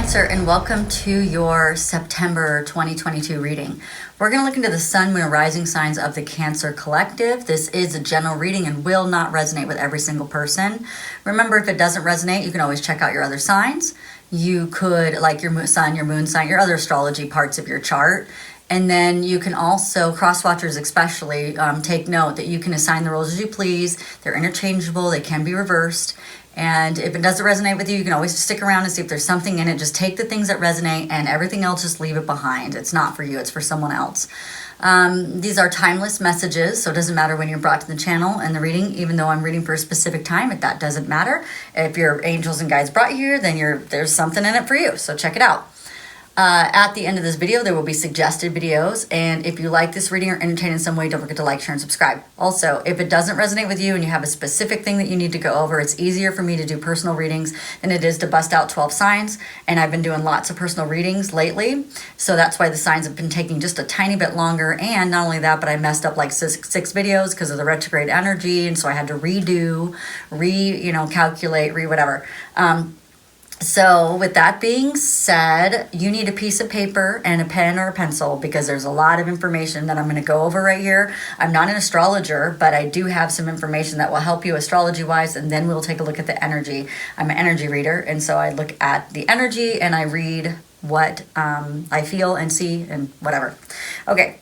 Cancer, and welcome to your September 2022 reading. We're going to look into the sun, moon, and rising signs of the Cancer collective. This is a general reading and will not resonate with every single person. Remember, if it doesn't resonate, you can always check out your other signs. You could, like your sun, your moon sign, your other astrology parts of your chart. And then you can also, cross-watchers especially, take note that you can assign the roles as you please. They're interchangeable. They can be reversed. And if it doesn't resonate with you, you can always stick around and see if there's something in it. Just take the things that resonate and everything else, just leave it behind. It's not for you. It's for someone else. These are timeless messages, so it doesn't matter when you're brought to the channel and the reading, even though I'm reading for a specific time, that doesn't matter. If your angels and guides brought you here, then there's something in it for you, so check it out. At the end of this video, there will be suggested videos, and if you like this reading or entertain in some way, don't forget to like, share, and subscribe. Also, if it doesn't resonate with you and you have a specific thing that you need to go over, it's easier for me to do personal readings than it is to bust out 12 signs, and I've been doing lots of personal readings lately, so that's why the signs have been taking just a tiny bit longer. And not only that, but I messed up like six videos because of the retrograde energy, and so I had to redo, calculate, whatever. So with that being said, you need a piece of paper and a pen or a pencil because there's a lot of information that I'm going to go over right here. I'm not an astrologer, but I do have some information that will help you astrology-wise, and then we'll take a look at the energy. I'm an energy reader, and so I look at the energy and I read what I feel and see and whatever. Okay.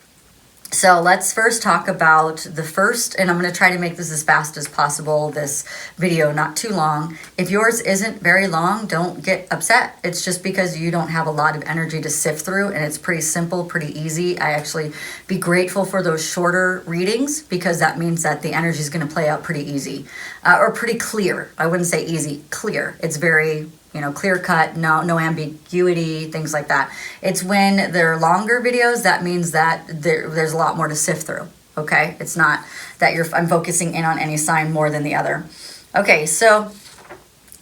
So let's first talk about the first, and I'm going to try to make this as fast as possible, this video, not too long. If yours isn't very long, don't get upset. It's just because you don't have a lot of energy to sift through, and it's pretty simple, pretty easy. I actually be grateful for those shorter readings because that means that the energy is going to play out pretty easy, or pretty clear. I wouldn't say easy, clear. It's very clear cut, no ambiguity, things like that. It's when they're longer videos, that means that there's a lot more to sift through, okay? It's not that I'm focusing in on any sign more than the other. Okay, so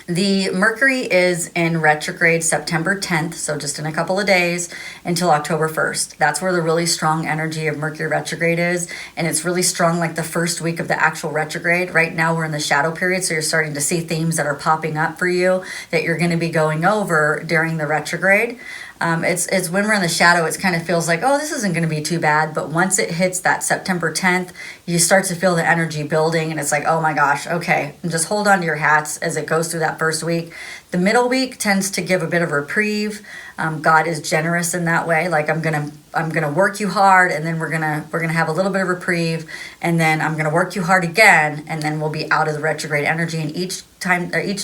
the Mercury is in retrograde September 10th, so just in a couple of days, until October 1st. That's where the really strong energy of Mercury retrograde is, and it's really strong like the first week of the actual retrograde. Right now we're in the shadow period, so you're starting to see themes that are popping up for you that you're going to be going over during the retrograde. It's when we're in the shadow, it kind of feels like, oh, this isn't going to be too bad. But once it hits that September 10th, you start to feel the energy building, and it's like, oh my gosh, okay. And just hold on to your hats as it goes through that first week. The middle week tends to give a bit of reprieve. God is generous in that way. Like I'm gonna work you hard, and then we're gonna have a little bit of reprieve, and then I'm gonna work you hard again, and then we'll be out of the retrograde energy. And each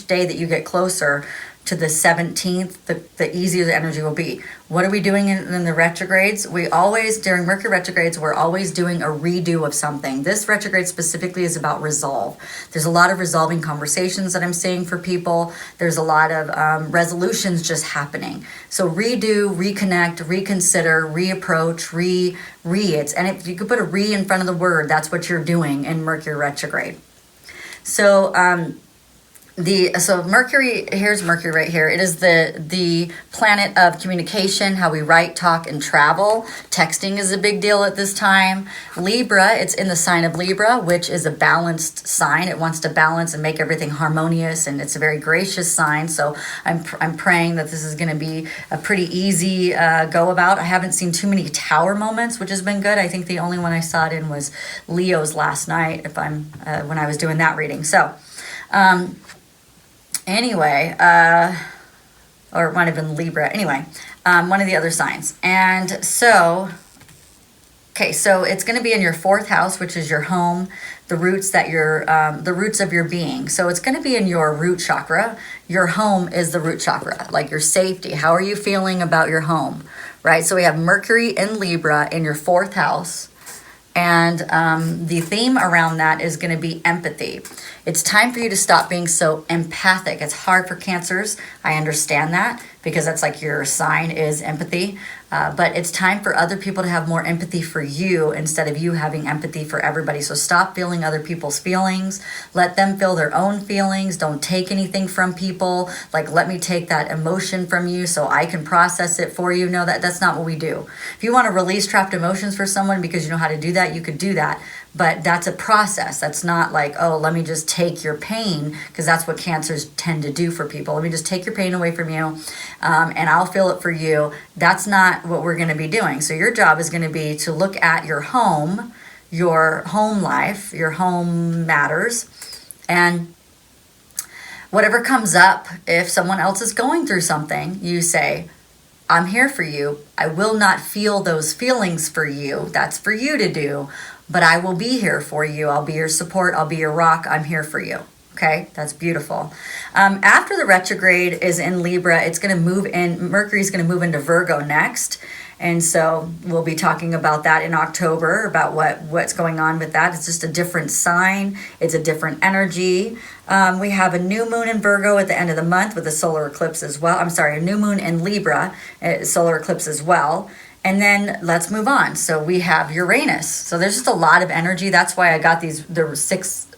day that you get closer to the 17th, the easier the energy will be. What are we doing in the retrogrades? During Mercury retrogrades, we're always doing a redo of something. This retrograde specifically is about resolve. There's a lot of resolving conversations that I'm seeing for people. There's a lot of resolutions just happening. So redo, reconnect, reconsider, reapproach, and if you could put a re in front of the word, that's what you're doing in Mercury retrograde. So, Mercury, here's Mercury right here. It is the planet of communication, how we write, talk, and travel. Texting is a big deal at this time. Libra, it's in the sign of Libra, which is a balanced sign. It wants to balance and make everything harmonious, and it's a very gracious sign. So I'm praying that this is going to be a pretty easy go about. I haven't seen too many tower moments, which has been good. I think the only one I saw it in was Leo's last night, when I was doing that reading. So, anyway, or it might have been Libra. Anyway, one of the other signs. And so, okay, so it's going to be in your fourth house, which is your home, the roots of your being. So it's going to be in your root chakra. Your home is the root chakra, like your safety. How are you feeling about your home, right? So we have Mercury in Libra in your fourth house. And the theme around that is going to be empathy. It's time for you to stop being so empathic. It's hard for Cancers. I understand that because that's like your sign is empathy. But it's time for other people to have more empathy for you instead of you having empathy for everybody. So stop feeling other people's feelings. Let them feel their own feelings. Don't take anything from people. Like, let me take that emotion from you so I can process it for you. No, that's not what we do. If you want to release trapped emotions for someone because you know how to do that, you could do that. But that's a process. That's not like, oh, let me just take your pain, because that's what cancers tend to do for people. Let me just take your pain away from you, and I'll feel it for you. That's not what we're going to be doing. So your job is going to be to look at your home life, your home matters, and whatever comes up, if someone else is going through something, you say, I'm here for you. I will not feel those feelings for you. That's for you to do. But I will be here for you. I'll be your support. I'll be your rock. I'm here for you. Okay, that's beautiful. After the retrograde is in Libra, it's going to move in. Mercury's going to move into Virgo next. And so we'll be talking about that in October, about what's going on with that. It's just a different sign. It's a different energy. We have a new moon in Virgo at the end of the month with a solar eclipse as well. I'm sorry, a new moon in Libra, solar eclipse as well. And then let's move on. So we have Uranus. So there's just a lot of energy. That's why I got these. There were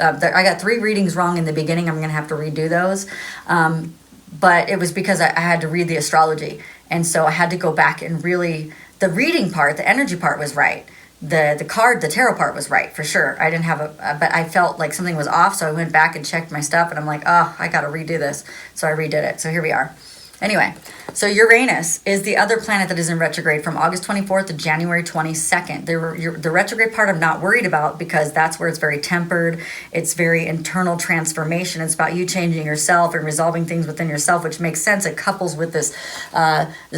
I got 3 readings wrong in the beginning. I'm going to have to redo those. But it was because I had to read the astrology. And so I had to go back and really, the reading part, the energy part was right. The tarot part was right, for sure. I didn't have but I felt like something was off. So I went back and checked my stuff, and I'm like, oh, I got to redo this. So I redid it. So here we are. Anyway, so Uranus is the other planet that is in retrograde from August 24th to January 22nd. The retrograde part I'm not worried about, because that's where it's very tempered. It's very internal transformation. It's about you changing yourself and resolving things within yourself, which makes sense. It couples with this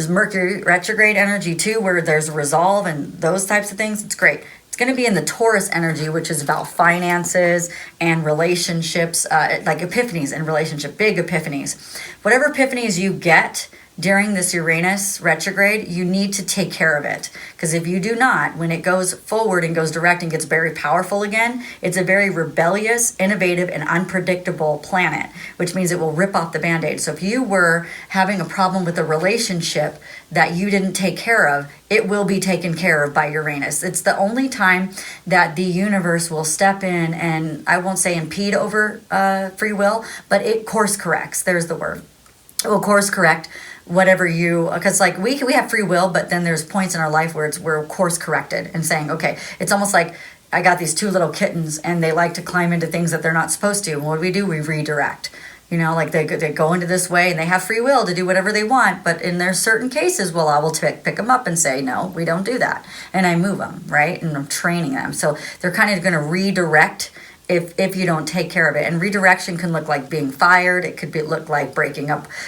Mercury retrograde energy too, where there's resolve and those types of things. It's great. It's going to be in the Taurus energy, which is about finances and relationships, like epiphanies in relationship, big epiphanies. Whatever epiphanies you get during this Uranus retrograde, you need to take care of it. Because if you do not, when it goes forward and goes direct and gets very powerful again, it's a very rebellious, innovative, and unpredictable planet, which means it will rip off the Band-Aid. So if you were having a problem with a relationship that you didn't take care of, it will be taken care of by Uranus. It's the only time that the universe will step in and, I won't say impede over free will, but it course corrects. There's the word. It will course correct whatever you, because like we have free will, but then there's points in our life where we're course corrected and saying, okay, it's almost like I got these 2 little kittens and they like to climb into things that they're not supposed to. And what do? We redirect. You know, like they go into this way and they have free will to do whatever they want. But in there's certain cases, well, I will pick them up and say, no, we don't do that. And I move them, right? And I'm training them. So they're kind of going to redirect if you don't take care of it. And redirection can look like being fired. It could look like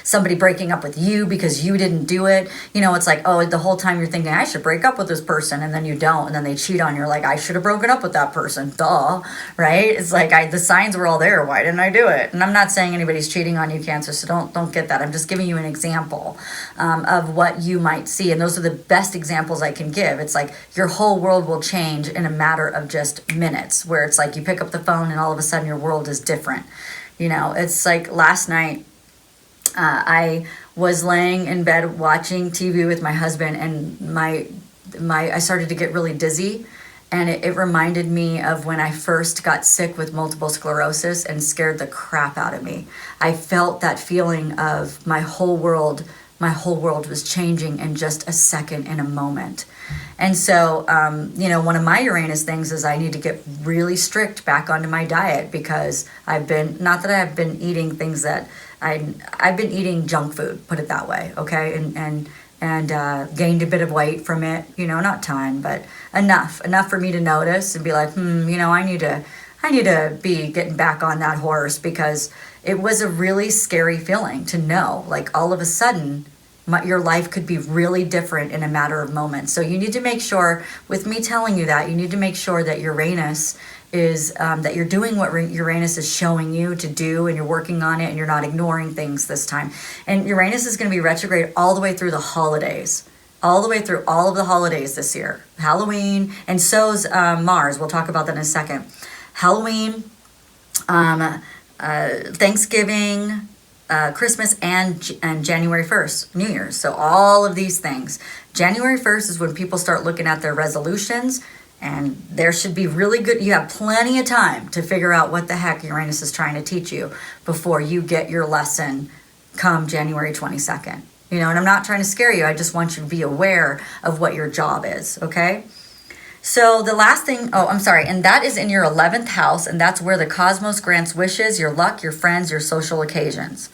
somebody breaking up with you because you didn't do it. You know, it's like, oh, the whole time you're thinking, I should break up with this person, and then you don't, and then they cheat on you. You're like, I should have broken up with that person. Duh, right? It's like the signs were all there. Why didn't I do it? And I'm not saying anybody's cheating on you, Cancer, so don't get that. I'm just giving you an example of what you might see. And those are the best examples I can give. It's like your whole world will change in a matter of just minutes, where it's like you pick up the phone and all of a sudden your world is different. You know, it's like last night I was laying in bed watching TV with my husband, and I started to get really dizzy, and it reminded me of when I first got sick with multiple sclerosis and scared the crap out of me. I felt that feeling of my whole world was changing in just a second, in a moment. And so, one of my Uranus things is I need to get really strict back onto my diet, because I've been eating things that I've been eating junk food, put it that way, okay, and gained a bit of weight from it, not ton, but enough for me to notice and be like, I need to be getting back on that horse, because it was a really scary feeling to know, like all of a sudden, your life could be really different in a matter of moments. So you need to make sure, with me telling you that, you need to make sure that Uranus is, that you're doing what Uranus is showing you to do, and you're working on it, and you're not ignoring things this time. And Uranus is going to be retrograde all the way through the holidays, all the way through all of the holidays this year. Halloween, and so's Mars. We'll talk about that in a second. Halloween, Thanksgiving, Christmas, and January 1st, New Year's. So all of these things. January 1st is when people start looking at their resolutions, and there should be really good, you have plenty of time to figure out what the heck Uranus is trying to teach you before you get your lesson come January 22nd. And I'm not trying to scare you. I just want you to be aware of what your job is, okay? So the last thing, oh, I'm sorry, and that is in your 11th house, and that's where the cosmos grants wishes, your luck, your friends, your social occasions.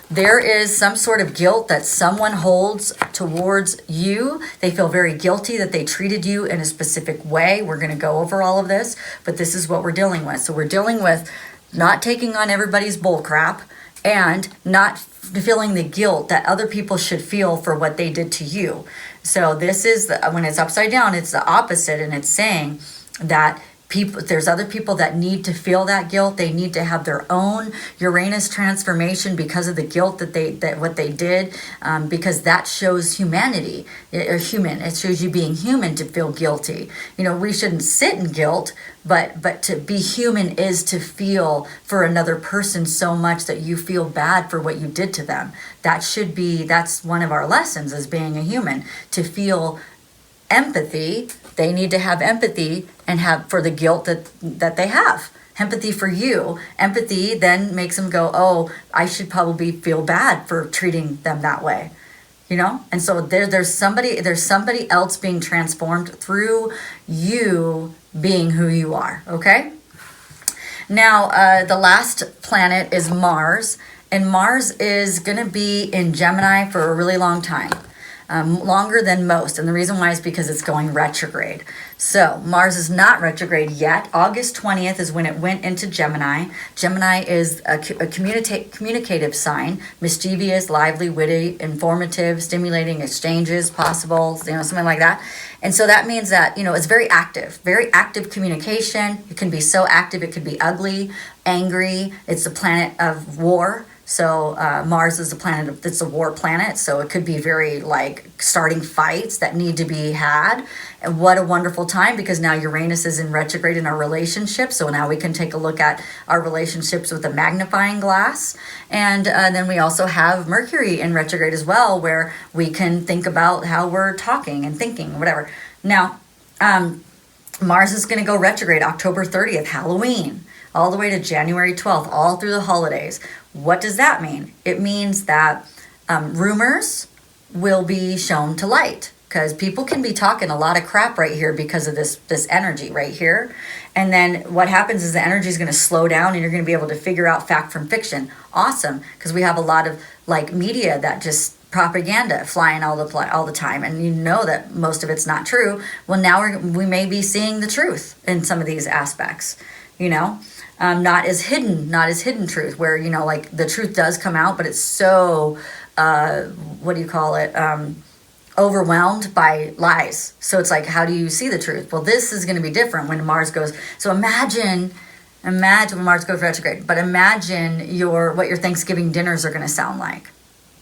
There is some sort of guilt that someone holds towards you. They feel very guilty that they treated you in a specific way. We're going to go over all of this, but this is what we're dealing with. So we're dealing with not taking on everybody's bull crap and not feeling the guilt that other people should feel for what they did to you. So this is when it's upside down, it's the opposite, and it's saying that there's other people that need to feel that guilt. They need to have their own Uranus transformation because of the guilt that what they did, because that shows humanity or human. It shows you being human to feel guilty. We shouldn't sit in guilt, but to be human is to feel for another person so much that you feel bad for what you did to them. That's one of our lessons as being a human, to feel empathy. They need to have empathy and have for the guilt that they have. Empathy for you. Empathy then makes them go, oh, I should probably feel bad for treating them that way. And so there's somebody else being transformed through you being who you are. Okay. Now, the last planet is Mars, and Mars is going to be in Gemini for a really long time. Longer than most. And the reason why is because it's going retrograde. So Mars is not retrograde yet. August 20th is when it went into Gemini. Gemini is a communicative sign, mischievous, lively, witty, informative, stimulating exchanges, possible, something like that. And so that means that, it's very active communication. It can be so active, it could be ugly, angry. It's a planet of war. So Mars is it's a war planet, so it could be very starting fights that need to be had. And what a wonderful time, because now Uranus is in retrograde in our relationships, so now we can take a look at our relationships with a magnifying glass. And then we also have Mercury in retrograde as well, where we can think about how we're talking and thinking, whatever. Now, Mars is going to go retrograde October 30th, Halloween, all the way to January 12th, all through the holidays. What does that mean? It means that rumors will be shown to light, because people can be talking a lot of crap right here because of this energy right here. And then what happens is the energy is going to slow down and you're going to be able to figure out fact from fiction. Awesome, because we have a lot of media that just propaganda flying all the time, and that most of it's not true. Well, now we may be seeing the truth in some of these aspects. Not as hidden truth, where the truth does come out, but it's so overwhelmed by lies. So it's how do you see the truth? Well, this is going to be different when Mars goes. So imagine when Mars goes retrograde, but imagine what your Thanksgiving dinners are going to sound like.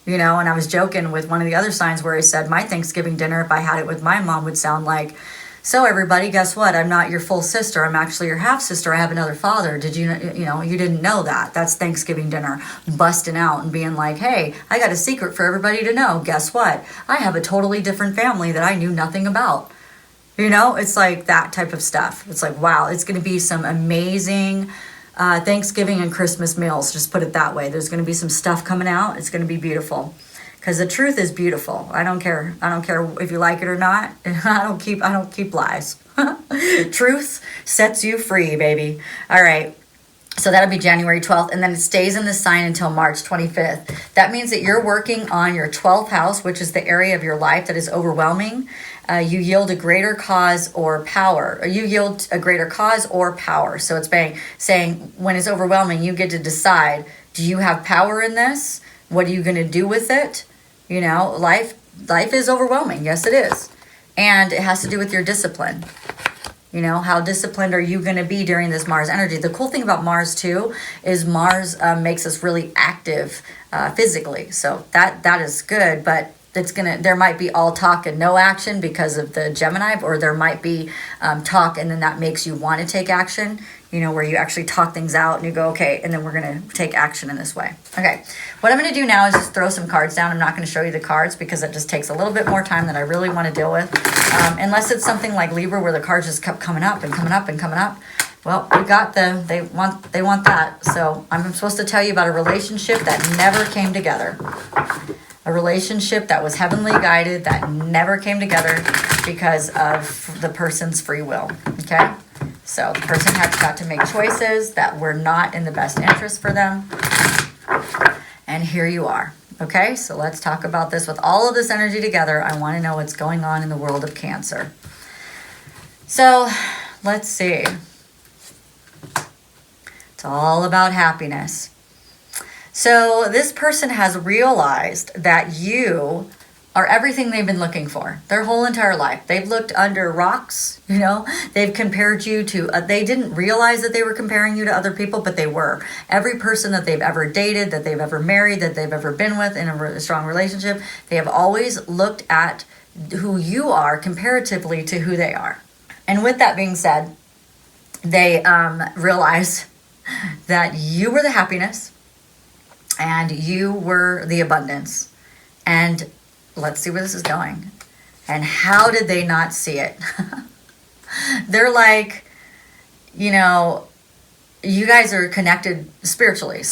And I was joking with one of the other signs where I said my Thanksgiving dinner, if I had it with my mom, would sound like, so everybody, guess what? I'm not your full sister. I'm actually your half sister. I have another father. Did you didn't know that? That's Thanksgiving dinner, busting out and being like, hey, I got a secret for everybody to know. Guess what? I have a totally different family that I knew nothing about. It's like that type of stuff. It's like, wow, it's going to be some amazing Thanksgiving and Christmas meals. Just put it that way. There's going to be some stuff coming out. It's going to be beautiful. Because the truth is beautiful. I don't care if you like it or not. I don't keep lies. Truth sets you free, baby. All right. So that'll be January 12th. And then it stays in the sign until March 25th. That means that you're working on your 12th house, which is the area of your life that is overwhelming. You yield a greater cause or power. So it's saying when it's overwhelming, you get to decide, do you have power in this? What are you going to do with it? Life is overwhelming. Yes, it is. And it has to do with your discipline. How disciplined are you going to be during this Mars energy? The cool thing about Mars, too, is Mars makes us really active physically. So that is good, but there might be all talk and no action because of the Gemini, or there might be talk and then that makes you want to take action, where you actually talk things out and you go, okay, and then we're going to take action in this way. Okay, what I'm going to do now is just throw some cards down. I'm not going to show you the cards because it just takes a little bit more time than I really want to deal with. Unless it's something like Libra where the cards just kept coming up and coming up and coming up. Well, we got they want that. So I'm supposed to tell you about a relationship that never came together. A relationship that was heavenly guided, that never came together because of the person's free will, okay? So the person got to make choices that were not in the best interest for them. And here you are, okay? So let's talk about this. With all of this energy together, I want to know what's going on in the world of Cancer. So let's see. It's all about happiness. So this person has realized that you are everything they've been looking for their whole entire life. They've looked under rocks, you know, they've compared you to, they didn't realize that they were comparing you to other people, but they were. Every person that they've ever dated, that they've ever married, that they've ever been with in a strong relationship, they have always looked at who you are comparatively to who they are. And with that being said, they realized that you were the happiness and you were the abundance. And let's see where this is going. And how did they not see it? They're like, you know, you guys are connected spiritually,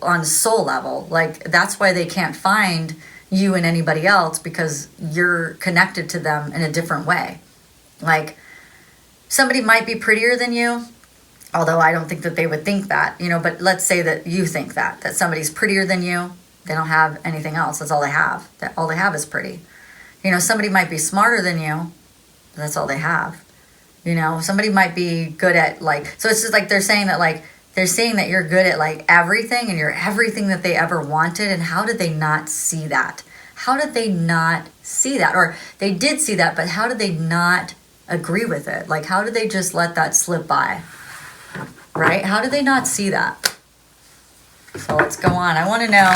on soul level. Like, that's why they can't find you and anybody else, because you're connected to them in a different way. Like, somebody might be prettier than you, although I don't think that they would think that, you know, but let's say that you think that somebody's prettier than you. They don't have anything else. That's all they have. All they have is pretty. You know, somebody might be smarter than you. But that's all they have. You know, somebody might be good at, like, so it's just like they're saying that, like, they're saying that you're good at, like, everything, and you're everything that they ever wanted. And how did they not see that? How did they not see that? Or they did see that, but how did they not agree with it? Like, how did they just let that slip by? Right? How did they not see that? So let's go on. I want to know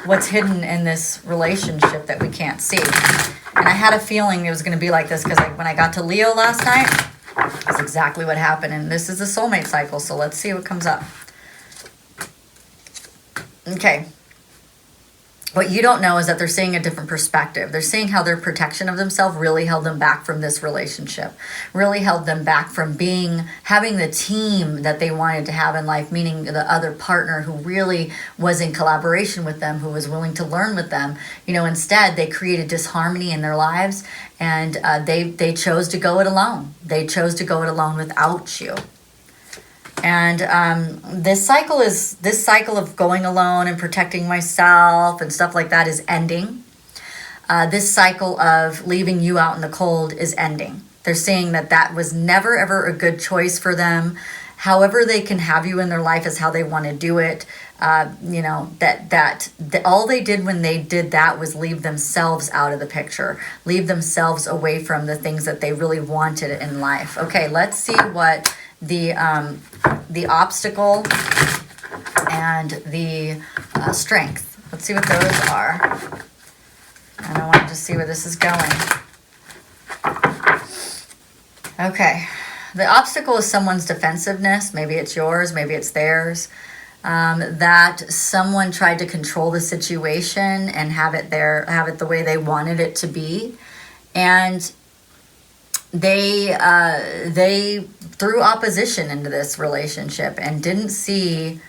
what's hidden in this relationship that we can't see. And I had a feeling it was going to be like this, because when I got to Leo last night, that's exactly what happened. And this is the soulmate cycle, so let's see what comes up. Okay. What you don't know is that they're seeing a different perspective. They're seeing how their protection of themselves really held them back from this relationship, really held them back from having the team that they wanted to have in life, meaning the other partner who really was in collaboration with them, who was willing to learn with them. You know, instead, they created disharmony in their lives, and they chose to go it alone. They chose to go it alone without you. And this cycle of going alone and protecting myself and stuff like that is ending. This cycle of leaving you out in the cold is ending. They're saying that was never, ever a good choice for them. However they can have you in their life is how they want to do it. You know, that all they did when they did that was leave themselves out of the picture, leave themselves away from the things that they really wanted in life. Okay, let's see what the obstacle and the strength. Let's see what those are. And I want to see where this is going. Okay. The obstacle is someone's defensiveness. Maybe it's yours, maybe it's theirs. That someone tried to control the situation and have it the way they wanted it to be. And they threw opposition into this relationship and didn't see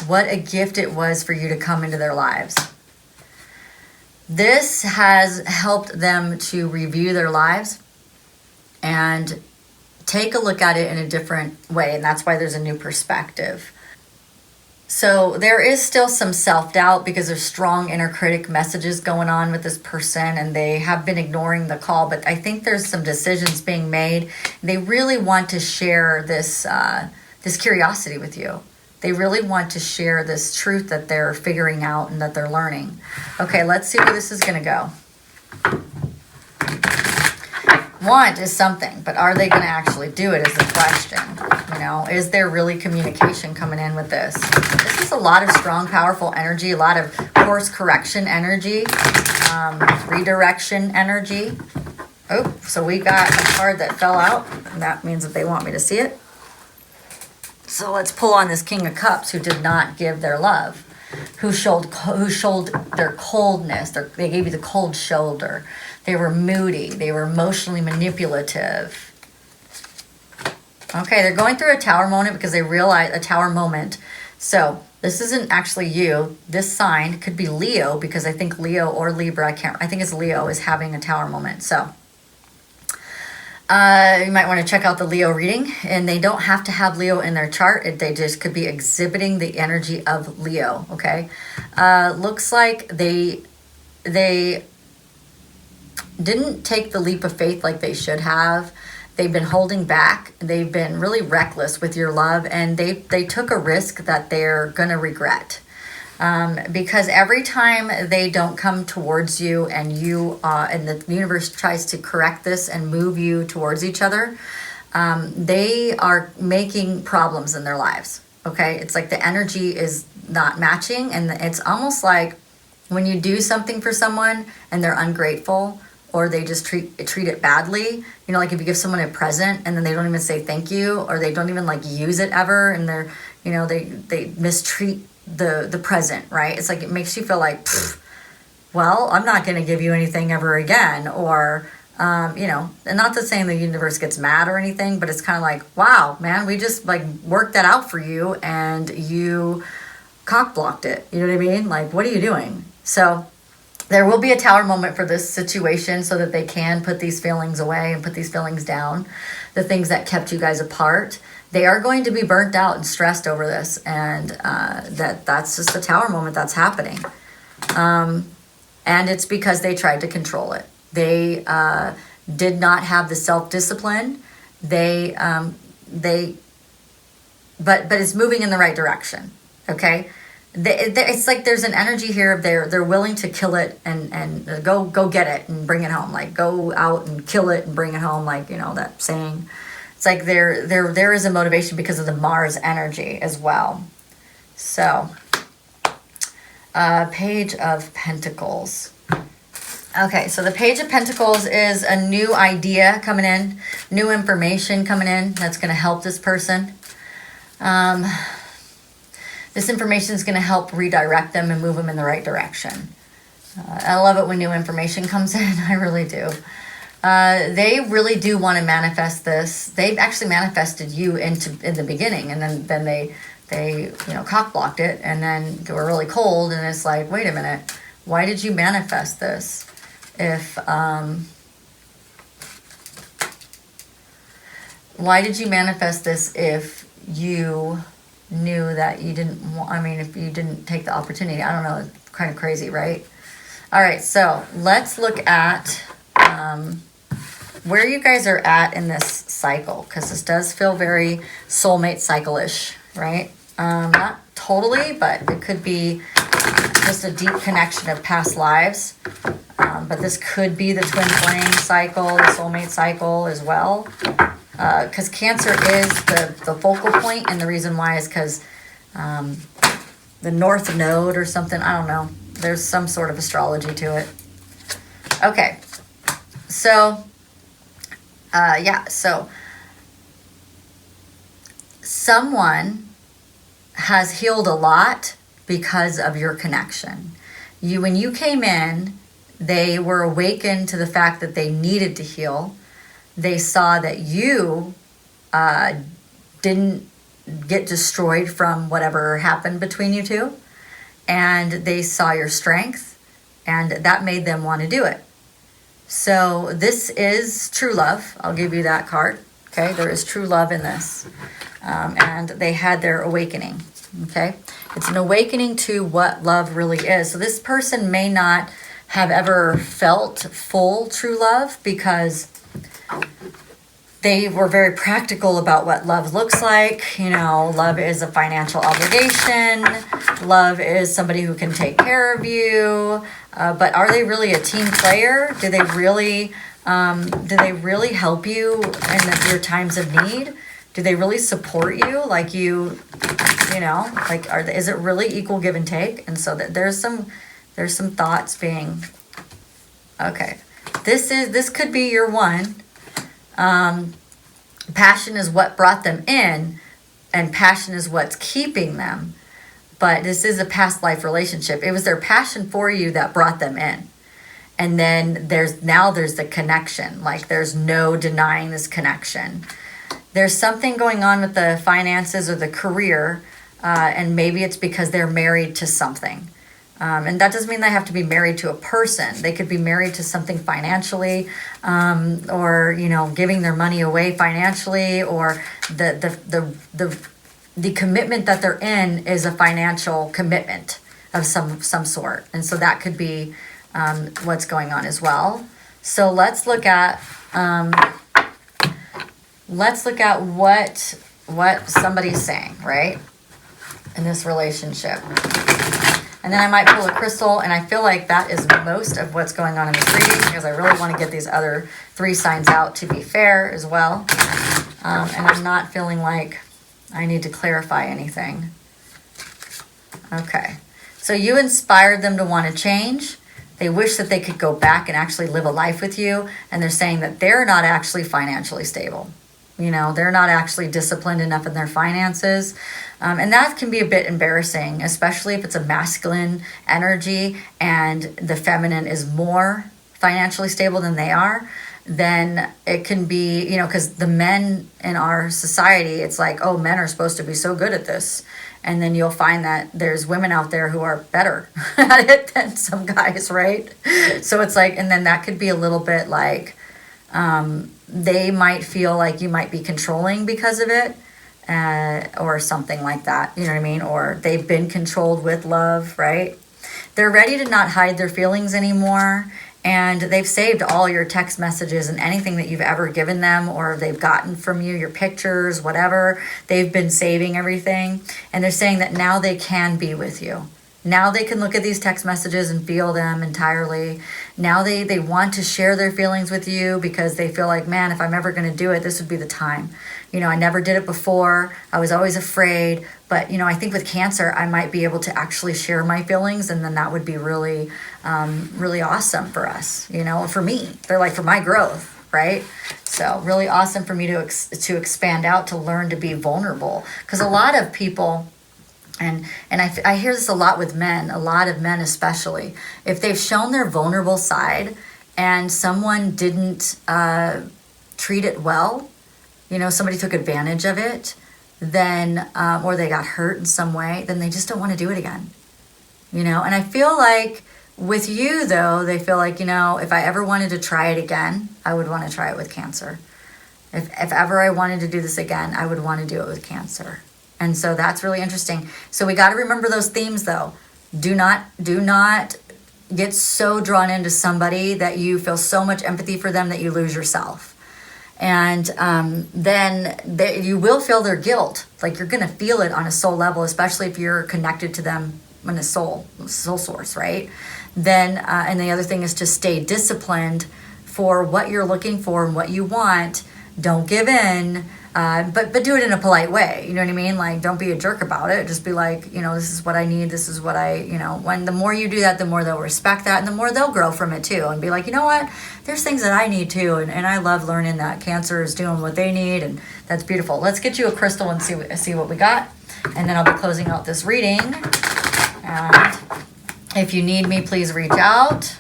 what a gift it was for you to come into their lives. This has helped them to review their lives and take a look at it in a different way, and that's why there's a new perspective. So there is still some self-doubt because there's strong inner critic messages going on with this person, and they have been ignoring the call, but I think there's some decisions being made. They really want to share this curiosity with you. They really want to share this truth that they're figuring out and that they're learning. Okay, let's see where this is going to go. Want is something, but are they going to actually do it is the question. You know, is there really communication coming in with this? This is a lot of strong, powerful energy, a lot of course correction energy, redirection energy. Oh, so we got a card that fell out, and that means that they want me to see it. So let's pull on this King of Cups, who did not give their love, who showed their coldness. They gave you the cold shoulder. They were moody. They were emotionally manipulative. Okay, they're going through a tower moment because they realize a tower moment. So This isn't actually you. This sign could be Leo, because I think Leo or Libra, I think it's Leo, is having a tower moment. So you might want to check out the Leo reading, and they don't have to have Leo in their chart. They just could be exhibiting the energy of Leo, okay? Looks like they didn't take the leap of faith like they should have. They've been holding back. They've been really reckless with your love, and they took a risk that they're going to regret. Because every time they don't come towards you, and and the universe tries to correct this and move you towards each other, they are making problems in their lives. Okay, it's like the energy is not matching, and it's almost like when you do something for someone and they're ungrateful, or they just treat it badly. You know, like if you give someone a present and then they don't even say thank you, or they don't even like use it ever, and they're, you know, they mistreat the present, right? It's like it makes you feel like, well, I'm not going to give you anything ever again, or you know, and not to saying the universe gets mad or anything, but it's kind of like, wow, man, we just like worked that out for you and you cock blocked it. You know what I mean? Like, what are you doing? So there will be a tower moment for this situation, so that they can put these feelings away and put these feelings down, the things that kept you guys apart. They are going to be burnt out and stressed over this, and that's just a tower moment that's happening. And it's because they tried to control it. They did not have the self-discipline. But it's moving in the right direction, okay? It's like there's an energy here of they're willing to kill it and go get it and bring it home. Like, go out and kill it and bring it home, like, you know, that saying. It's like there is a motivation because of the Mars energy as well. So, Page of Pentacles. Okay, so the Page of Pentacles is a new idea coming in, new information coming in that's going to help this person. This information is going to help redirect them and move them in the right direction. I love it when new information comes in. I really do. They really do want to manifest this. They've actually manifested you in the beginning, and then they you know, cock blocked it, and then they were really cold, and it's like, wait a minute, why did you manifest this? Why did you manifest this if you knew that you didn't want, I mean, if you didn't take the opportunity? I don't know, it's kind of crazy, right? All right, so let's look at where you guys are at in this cycle, because this does feel very soulmate cycle-ish, right? Not totally, but it could be just a deep connection of past lives. But this could be the twin flame cycle, the soulmate cycle as well. Because Cancer is the focal point, and the reason why is because the North Node or something, I don't know. There's some sort of astrology to it. Okay, so yeah, so someone has healed a lot because of your connection. When you came in, they were awakened to the fact that they needed to heal. They saw that you didn't get destroyed from whatever happened between you two. And they saw your strength, and that made them want to do it. So this is true love. I'll give you that card. Okay, there is true love in this. And they had their awakening. Okay, it's an awakening to what love really is. So this person may not have ever felt full true love, because they were very practical about what love looks like. You know, love is a financial obligation. Love is somebody who can take care of you. But are they really a team player? Do they really help you in your times of need? Do they really support you? Like you know, like is it really equal give and take? And so that there's some thoughts being, okay, this could be your one. Passion is what brought them in, and passion is what's keeping them. But this is a past life relationship. It was their passion for you that brought them in. And then there's the connection. Like, there's no denying this connection. There's something going on with the finances or the career and maybe it's because they're married to something. And that doesn't mean they have to be married to a person. They could be married to something financially, or, you know, giving their money away financially, or the commitment that they're in is a financial commitment of some sort. And so that could be what's going on as well. So let's look at what somebody's saying, right, in this relationship. And then I might pull a crystal, and I feel like that is most of what's going on in this reading, because I really want to get these other 3 signs out to be fair as well. And I'm not feeling like I need to clarify anything. Okay. So you inspired them to want to change. They wish that they could go back and actually live a life with you. And they're saying that they're not actually financially stable. You know, they're not actually disciplined enough in their finances. And that can be a bit embarrassing, especially if it's a masculine energy and the feminine is more financially stable than they are. Then it can be, you know, because the men in our society, it's like, oh, men are supposed to be so good at this. And then you'll find that there's women out there who are better at it than some guys, right? So it's like, and then that could be a little bit like, they might feel like you might be controlling because of it, or something like that, you know what I mean? Or they've been controlled with love, right? They're ready to not hide their feelings anymore, and they've saved all your text messages and anything that you've ever given them or they've gotten from you, your pictures, whatever. They've been saving everything, and they're saying that now they can be with you. Now they can look at these text messages and feel them entirely. Now they want to share their feelings with you because they feel like, man, if I'm ever going to do it, this would be the time. You know, I never did it before. I was always afraid. But, you know, I think with Cancer, I might be able to actually share my feelings. And then that would be really, really awesome for us, you know, for me. They're like for my growth, right? So really awesome for me to expand out, to learn to be vulnerable. Because a lot of people... And I hear this a lot with men, a lot of men especially. If they've shown their vulnerable side and someone didn't treat it well, you know, somebody took advantage of it, then, or they got hurt in some way, then they just don't want to do it again. You know, and I feel like with you, though, they feel like, you know, if I ever wanted to try it again, I would want to try it with Cancer. If ever I wanted to do this again, I would want to do it with Cancer. And so that's really interesting. So we got to remember those themes, though. Do not get so drawn into somebody that you feel so much empathy for them that you lose yourself. And then you will feel their guilt. Like you're going to feel it on a soul level, especially if you're connected to them in a soul source, right? Then, and the other thing is to stay disciplined for what you're looking for and what you want. Don't give in. But do it in a polite way. You know what I mean? Like, don't be a jerk about it. Just be like, you know, this is what I need. This is what you know, when the more you do that, the more they'll respect that and the more they'll grow from it too. And be like, you know what? There's things that I need too. And I love learning that Cancer is doing what they need. And that's beautiful. Let's get you a crystal and see what we got. And then I'll be closing out this reading. And if you need me, please reach out.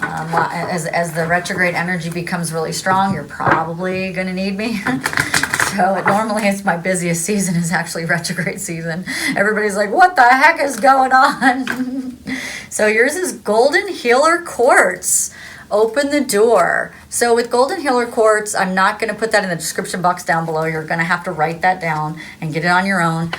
As the retrograde energy becomes really strong, you're probably going to need me. So normally it's my busiest season is actually retrograde season. Everybody's like, what the heck is going on? So yours is Golden Healer Quartz. Open the door. So with Golden Healer Quartz, I'm not going to put that in the description box down below. You're going to have to write that down and get it on your own,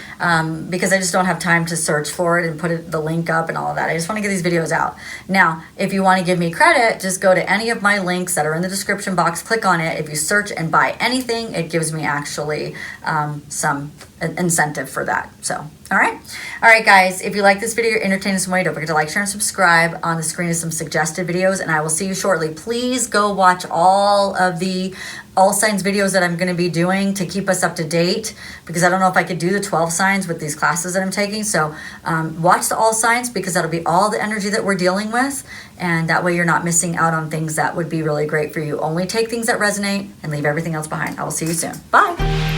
because I just don't have time to search for it and put the link up and all of that. I just want to get these videos out. Now, if you want to give me credit, just go to any of my links that are in the description box, click on it. If you search and buy anything, it gives me actually some incentive for that. So, all right, guys, if you like this video, you're entertained in some way, don't forget to like, share, and subscribe. On the screen is some suggested videos, and I will see you shortly. Please go watch all of the all signs videos that I'm going to be doing to keep us up to date, because I don't know if I could do the 12 signs with these classes that I'm taking. So watch the all signs, because that'll be all the energy that we're dealing with, and that way you're not missing out on things that would be really great for you. Only take things that resonate and leave everything else behind. I will see you soon. Bye.